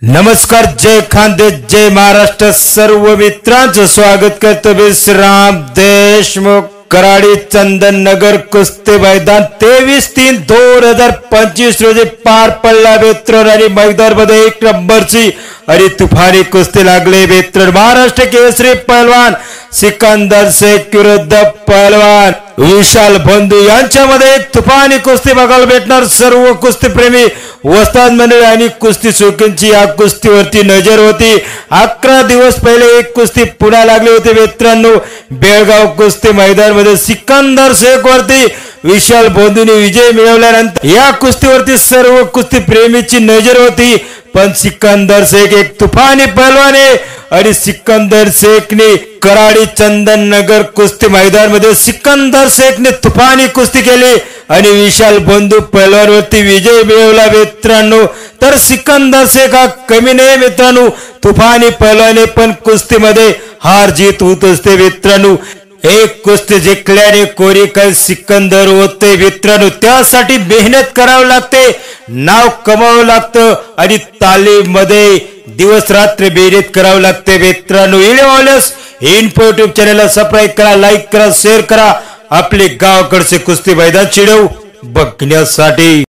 नमस्कार, जय खानदेश, जय महाराष्ट्र. सर्व मित्रांचं स्वागत करतो. विश्राम देशमुख कराडी चंदन नगर कुस्ती मैदान 23/3/2025 रोजी पार पडला मित्रांनो. आणि मैदानामध्ये 1 नंबरची आणि तुफानी कुस्ती लागली मित्रांनो. महाराष्ट्र केसरी पहलवान सिकंदर शेख विरुद्ध पहलवान विशाल बंधू यांच्यामध्ये तुफानी कुस्ती बघायला भेटणार. सर्व कुस्ती प्रेमी वस्ताद मंडळी आणि कुस्ती शौकींची या कुस्तीवरती नजर होती. 11 दिवस पहिले एक कुस्ती पुन्हा लागली होती मित्रांनो. बेळगाव कुस्ती मैदानामध्ये सिकंदर शेख वरती विशाल बंधूने विजय मिळवल्यानंतर या कुस्तीवरती सर्व कुस्ती प्रेमीची नजर होती. पण सिकंदर शेख एक तुफानी पहलवान आहे आणि सिकंदर शेखने कराडी चंदन नगर कुस्ती मैदानामध्ये सिकंदर शेखने तुफानी कुस्ती केली आणि विशाल बंधू पहलवानवरती विजय मिळवला मित्रांनो. तर सिकंदर शेख हा कमी नाही मित्रांनो. तुफानी पहलवाने पण कुस्तीमध्ये हार जीत होत असते मित्रांनो. एक कुस्ती जिंकल्याने कोरी काही सिकंदर होते मित्रांनो. त्यासाठी मेहनत करावी लागते, नाव कमावं लागतं आणि तालीममध्ये दिवस रात्र मेहनत करावं लागते मित्रांनो. व्हिडिओ इन्फो यूट्यूब चॅनलला सबस्क्राईब करा, लाईक करा, शेअर करा. आपले गावाकडचे कुस्ती मैदान चिडव बघण्यासाठी.